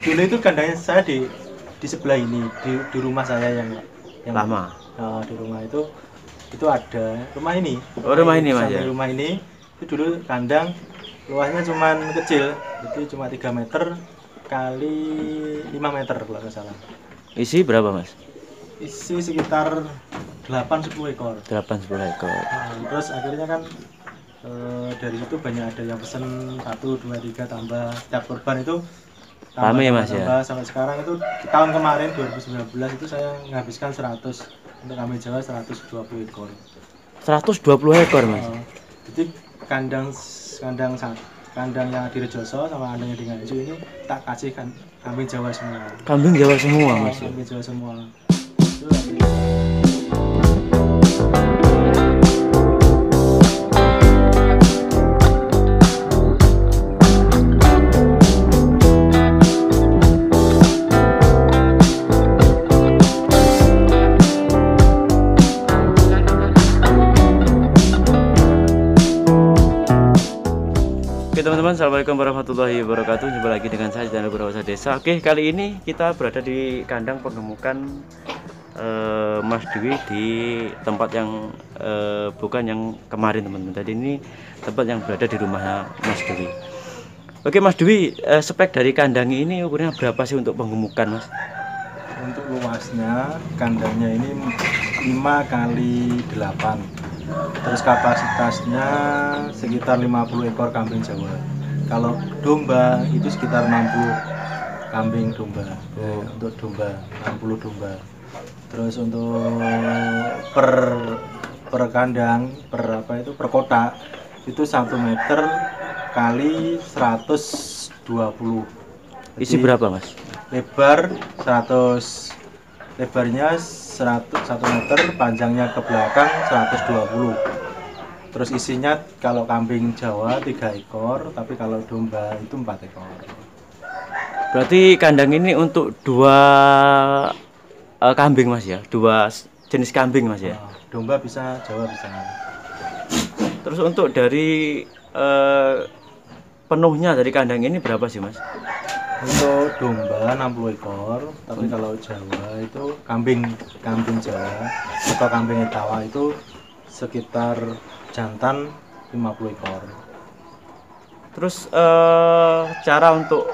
Dulu itu kandangnya saya di sebelah ini, di rumah saya yang Lama. di rumah itu ada rumah ini. Oh, rumah ini Mas Samping ya. rumah ini itu dulu kandang luasnya cuman kecil, jadi cuma 3 meter kali 5 meter kalau nggak salah. Isi berapa Mas? Isi sekitar 8-10 ekor. 8-10 ekor. Nah, terus akhirnya kan dari situ banyak ada yang pesen 1, 2, 3 tambah setiap korban itu tambah, Rame tambah, Mas ya. tambah sampai sekarang itu di tahun kemarin 2019 itu saya menghabiskan 100 untuk kambing Jawa 120 ekor. 120 ekor Mas. Jadi kandang kandang kandang yang di Rejoso sama kandang yang di Nganjuk ini tak kasih kan kambing Jawa semua. Kambing Jawa semua Mas ya. Kambing Jawa semua. Itu Oke teman-teman, assalamualaikum warahmatullahi wabarakatuh. Jumpa lagi dengan saya channel Berawasa Desa. Oke, kali ini kita berada di kandang pengemukan Mas Dwi di tempat yang bukan yang kemarin teman-teman. Tadi ini tempat yang berada di rumahnya Mas Dwi. Oke Mas Dwi, spek dari kandang ini ukurannya berapa sih untuk pengemukan Mas? untuk luasnya kandangnya ini 5 kali 8. Terus kapasitasnya sekitar 50 ekor kambing Jawa. Kalau domba itu sekitar 60 kambing domba. Untuk domba 60 domba. Terus untuk per kandang, per kotak itu 1 meter kali 120. Isi berapa Mas? Lebar 100, lebarnya 1 meter, panjangnya ke belakang 120. Terus isinya kalau kambing Jawa 3 ekor, tapi kalau domba itu 4 ekor. Berarti kandang ini untuk 2 kambing Mas ya? 2 jenis kambing Mas ya? Domba bisa, Jawa bisa. Terus untuk dari penuhnya dari kandang ini berapa sih Mas? Untuk domba 60 ekor, tapi kalau Jawa itu kambing Jawa atau kambing Etawa itu sekitar jantan 50 ekor. Terus cara untuk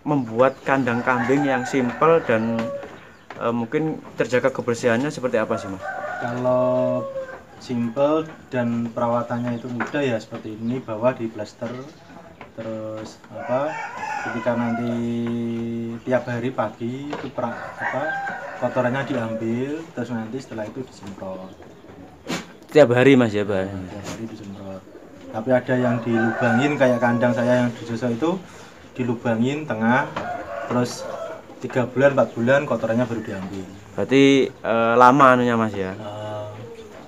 membuat kandang kambing yang simpel dan mungkin terjaga kebersihannya seperti apa sih Mas? Kalau simple dan perawatannya itu mudah ya seperti ini, bawah di plaster, terus ketika nanti tiap hari pagi itu kotorannya diambil, terus nanti setelah itu disemprot. Tiap hari Mas ya, Pak? Tiap hari disemprot. Tapi ada yang dilubangin kayak kandang saya yang di Joso itu dilubangin tengah, terus 3 bulan 4 bulan kotorannya baru diambil. Berarti lama anunya Mas ya?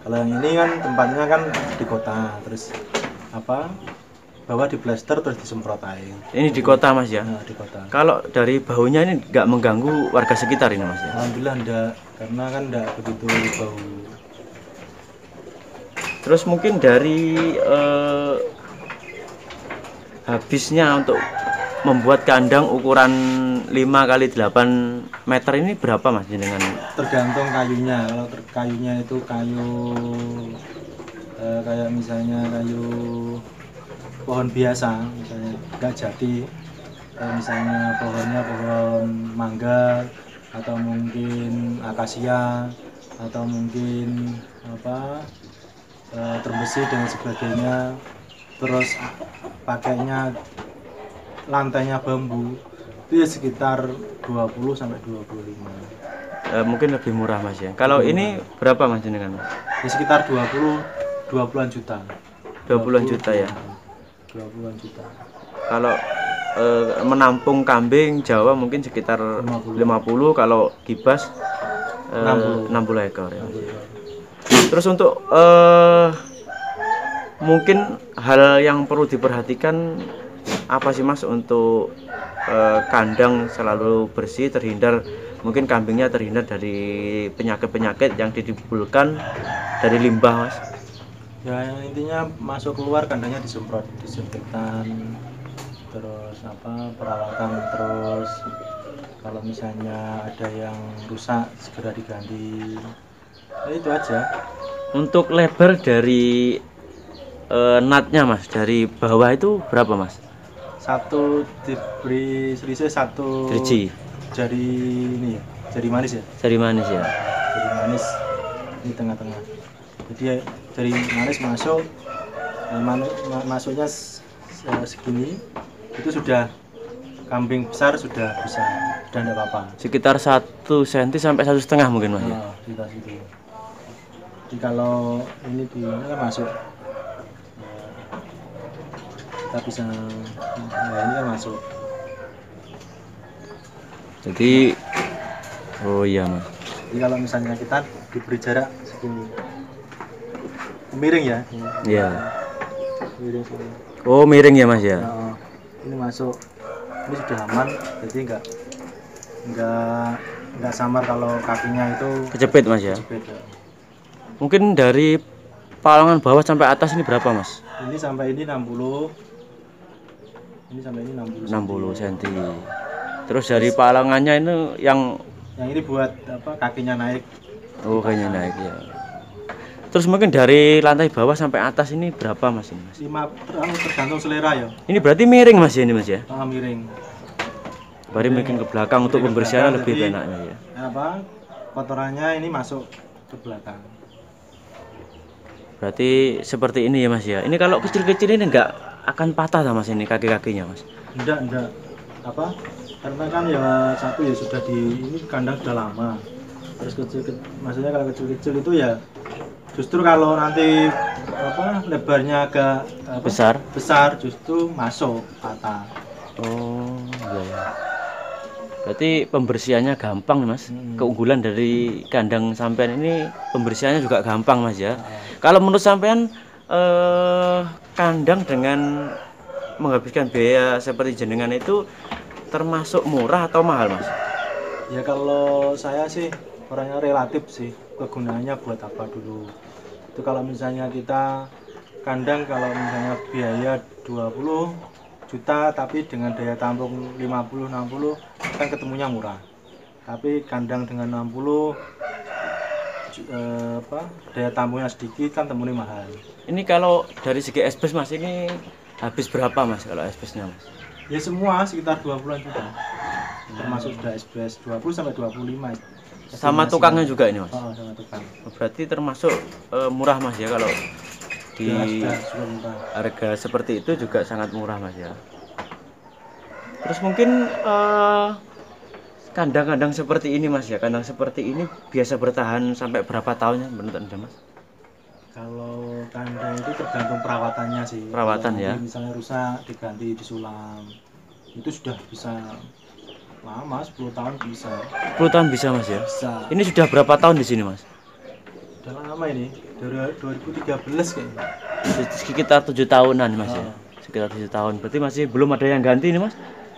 Kalau yang ini kan tempatnya kan di kota, terus bawah di plaster terus disemprot air. Ini di kota Mas ya? Nah, di kota. Kalau dari baunya ini nggak mengganggu warga sekitar ini Mas ya? Alhamdulillah enggak, karena kan enggak begitu bau. Terus mungkin dari habisnya untuk membuat kandang ukuran 5 kali 8 meter ini berapa Mas dengan? Tergantung kayunya. Kalau kayunya itu kayu kayak misalnya kayu pohon biasa, misalnya enggak jati, misalnya pohonnya pohon mangga atau mungkin akasia atau mungkin terbesi dan sebagainya, terus pakainya lantainya bambu, itu ya sekitar 20 sampai 25. Mungkin lebih murah Mas ya. Kalau ini berapa Mas dengan? Ya sekitar 20-an juta. 20-an juta ya. 20-an juta. Kalau menampung kambing Jawa mungkin sekitar 50, kalau kibas 60 ekor ya. Terus untuk mungkin hal yang perlu diperhatikan apa sih Mas untuk kandang selalu bersih, terhindar mungkin kambingnya terhindar dari penyakit-penyakit yang ditimbulkan dari limbah Mas? Ya intinya masuk keluar kandangnya disemprot disinfektan, terus terus perawatan, terus kalau misalnya ada yang rusak segera diganti. Ya, itu aja. Untuk lebar dari natnya mas, dari bawah itu berapa mas? Satu diberi selisih satu Driji, jari ini ya, jari manis ya, jari manis ya. jari manis di tengah-tengah. Jadi jari manis masuk, masuknya segini, itu sudah kambing besar sudah bisa, sudah tidak apa-apa. Sekitar 1 cm sampai 1,5 mungkin mas ya. Kita situ. Jadi kalau ini di mana kan masuk, kita bisa, nah ini kan masuk. Jadi, oh iya mas. Jadi kalau misalnya kita diberi jarak segini, miring ya, Iya. miring segini. Oh miring ya mas ya. Nah, ini masuk, ini sudah aman, jadi nggak samar kalau kakinya itu Kejepit mas ya. kejepit ya. Mungkin dari palongan bawah sampai atas ini berapa mas? Ini sampai ini 60, ini sampai ini 60 60 cm. Terus dari palongannya itu yang ini buat kakinya naik. oh kayaknya naik ya. Terus mungkin dari lantai bawah sampai atas ini berapa mas ini mas? 5 tergantung selera ya. Ini berarti miring mas ya ini mas ya? Miring. Berarti mungkin ke belakang untuk pembersihannya lebih jadi, enaknya ya. Kotorannya ini masuk ke belakang. Berarti seperti ini ya mas ya. Ini kalau kecil-kecil ini enggak akan patah tak mas ini kaki-kakinya mas? Enggak. Karena kan ya satu ya sudah ini kandang sudah lama. Terus maksudnya kalau kecil-kecil itu ya justru kalau nanti lebarnya agak besar justru masuk patah. Oh iya. Berarti pembersihannya gampang mas. Keunggulan dari kandang sampean ini pembersihannya juga gampang mas ya. Kalau menurut sampean kandang dengan menghabiskan biaya seperti jenengan itu termasuk murah atau mahal mas? Ya kalau saya sih orangnya relatif sih, kegunaannya buat apa dulu. Itu kalau misalnya kita kandang, kalau misalnya biaya 20 juta tapi dengan daya tampung 50-60 kan ketemunya murah. Tapi kandang dengan 60 daya tampungnya sedikit kan temunya mahal. Ini kalau dari segi esbes mas ini habis berapa mas kalau esbesnya mas? Ya semua sekitar 20-an juta. Termasuk sudah esbes 20 sampai 25. Sama tukangnya juga ini mas? Sama tukang. Berarti termasuk murah mas ya kalau di harga seperti itu juga sangat murah mas ya. Terus mungkin kandang-kandang seperti ini mas ya, kandang seperti ini biasa bertahan sampai berapa tahunnya menurut anda mas? Kalau kandang itu tergantung perawatannya sih. Perawatan ya. Misalnya rusak diganti, disulam, itu sudah bisa lama, 10 tahun bisa. 10 tahun bisa mas ya? Bisa. Ini sudah berapa tahun di sini mas? Sudah lama ini, dari 2013 kayaknya. Sekitar 7 tahunan mas ya? Sekitar 7 tahun, berarti masih belum ada yang ganti ini mas?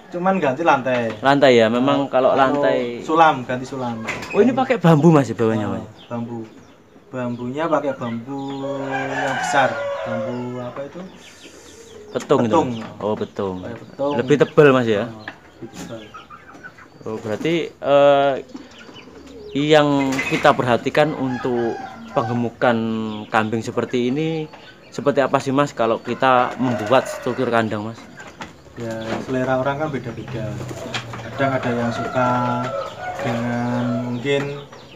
Cuman ganti lantai. Lantai ya, memang kalau lantai. Ganti sulam. Oh ini pakai bambu mas ya bawahnya mas? Bambu. Bambunya pakai bambu yang besar, bambu apa itu? Betung. Itu? Oh betung. Lebih tebal mas ya? Lebih tebal. Oh berarti yang kita perhatikan untuk penggemukan kambing seperti ini seperti apa sih mas kalau kita membuat struktur kandang mas? Ya selera orang kan beda-beda. Kadang ada yang suka dengan mungkin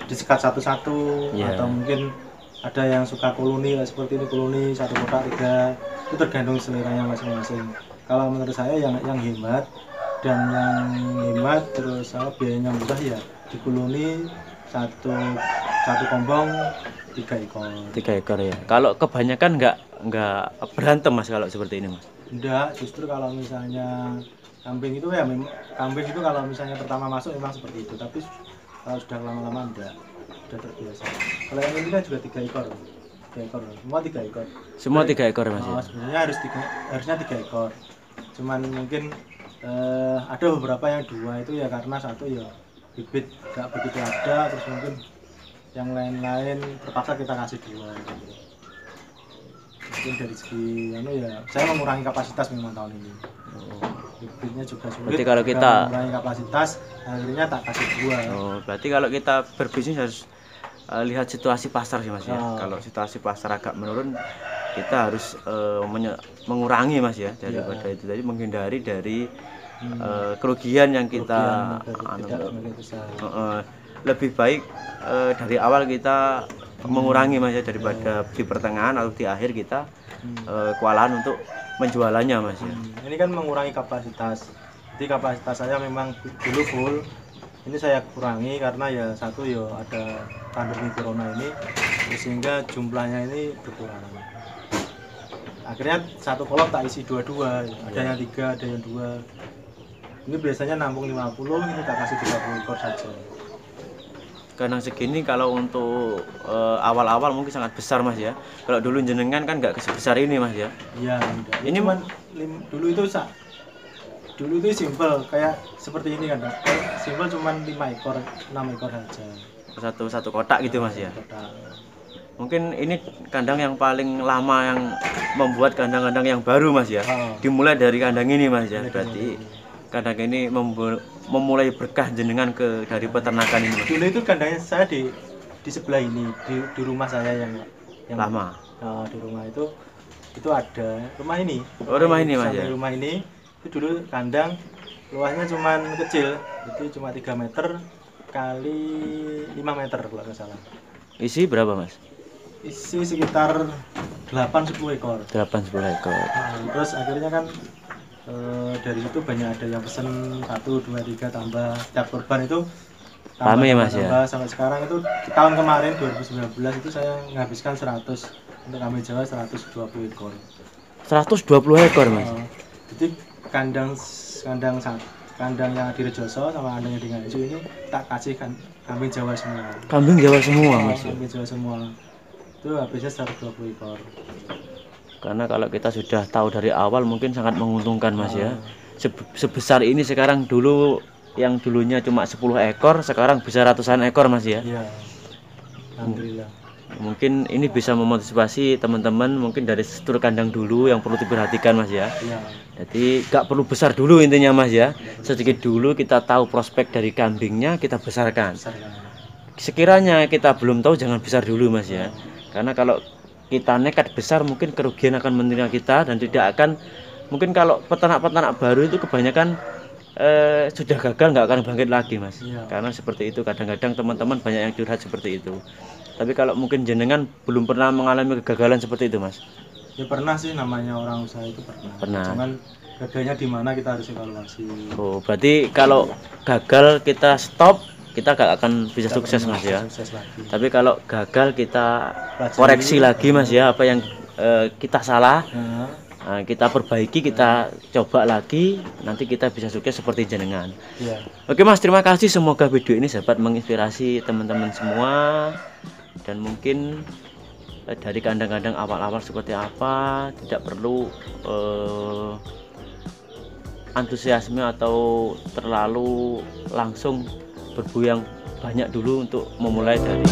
disekat satu-satu, atau mungkin ada yang suka koloni seperti ini, koloni 1 kotak 3, itu tergantung seleranya masing-masing. Kalau menurut saya yang hemat dan yang hemat terus biayanya murah ya di koloni satu kombong 3 ekor. 3 ekor ya. Kalau kebanyakan nggak berantem mas kalau seperti ini mas? Enggak, justru kalau misalnya kambing itu ya kambing itu kalau misalnya pertama masuk memang seperti itu, tapi kalau sudah lama-lama enggak, sudah terbiasa. Kalau yang ini kan juga 3 ekor, 3 ekor, semua 3 ekor. Semua 3 ekor mas ya? Sebenarnya harusnya 3 ekor. Cuman mungkin ada beberapa yang 2 itu ya karena satu ya bibit nggak begitu ada, terus mungkin yang lain-lain terpaksa kita kasih 2 gitu. Mungkin dari segi ya saya mengurangi kapasitas memang tahun ini. Bibitnya juga sulit. Berarti kalau juga kita mengurangi kapasitas, akhirnya tak kasih buah. berarti kalau kita berbisnis harus lihat situasi pasar sih Mas ya. Oh. Kalau situasi pasar agak menurun, kita harus mengurangi Mas ya, daripada itu tadi, menghindari dari kerugian yang kita tidak semakin besar. lebih baik dari awal kita mengurangi Mas ya, daripada di pertengahan atau di akhir kita kewalahan untuk menjualannya Mas ya. Ini kan mengurangi kapasitas. Jadi kapasitas saya memang dulu full. Ini saya kurangi karena ya satu ya ada pandemi corona ini, sehingga jumlahnya ini berkurang. Akhirnya satu kolom tak isi dua-dua, ada yang 3, ada yang 2. Ini biasanya nampung 50, ini tak kasih 30 ekor saja. Kandang segini kalau untuk awal-awal mungkin sangat besar Mas ya. Kalau dulu jenengan kan nggak sebesar ini Mas ya. Iya, ini cuman dulu itu simple kayak seperti ini kan, simple cuman 5 ekor, 6 ekor saja. Satu kotak gitu Mas ya. Mungkin ini kandang yang paling lama yang membuat kandang-kandang yang baru Mas ya. Dimulai dari kandang ini Mas ya. Berarti kandang ini memulai berkah jenengan dari peternakan ini Mas. Dulu itu kandangnya saya di sebelah ini, di rumah saya yang lama. Di rumah itu ada rumah ini. Rumah ini Mas ya. Rumah ini itu dulu kandang luasnya cuman kecil, itu cuma 3 meter kali 5 meter kalau nggak salah. Isi berapa Mas? Isi sekitar 8-10 ekor. 8-10 ekor. Terus akhirnya kan dari itu banyak ada yang pesen 1, 2, 3 tambah, setiap korban itu tambah Mas ya. Sampai sekarang itu tahun kemarin 2019 itu saya menghabiskan 100 untuk kambing Jawa 120 ekor. 120 ekor Mas. Jadi kandang yang di Rejoso sama kandang yang di Nganjuk ini tak kasih kambing Jawa semua. Kambing Jawa semua Mas. Kambing Jawa semua. Itu habisnya 120 ekor. Karena kalau kita sudah tahu dari awal mungkin sangat menguntungkan Mas ya. Sebesar ini sekarang, dulu yang dulunya cuma 10 ekor sekarang bisa ratusan ekor Mas ya. Iya. Alhamdulillah. Mungkin ini bisa memotivasi teman-teman mungkin dari struktur kandang dulu yang perlu diperhatikan Mas ya. Jadi gak perlu besar dulu intinya Mas ya. Sedikit dulu kita tahu prospek dari kambingnya, kita besarkan. Sekiranya kita belum tahu, jangan besar dulu Mas ya. Karena kalau kita nekat besar mungkin kerugian akan menimpa kita dan tidak akan, mungkin kalau peternak-peternak baru itu kebanyakan sudah gagal nggak akan bangkit lagi Mas. Karena seperti itu, kadang-kadang teman-teman banyak yang curhat seperti itu. Tapi kalau mungkin jenengan belum pernah mengalami kegagalan seperti itu Mas? Ya pernah sih, namanya orang usaha itu pernah. Cuman gagalnya di mana kita harus evaluasi. Oh, berarti kalau gagal kita stop, kita gak akan bisa sukses Mas ya. Tapi kalau gagal kita koreksi lagi Mas ya, apa yang kita salah, kita perbaiki, kita coba lagi, nanti kita bisa sukses seperti jenengan. Oke Mas, terima kasih. Semoga video ini dapat menginspirasi teman-teman semua, dan mungkin dari kandang-kandang awal-awal seperti apa, tidak perlu antusiasme atau terlalu langsung berbuyang banyak dulu untuk memulai dari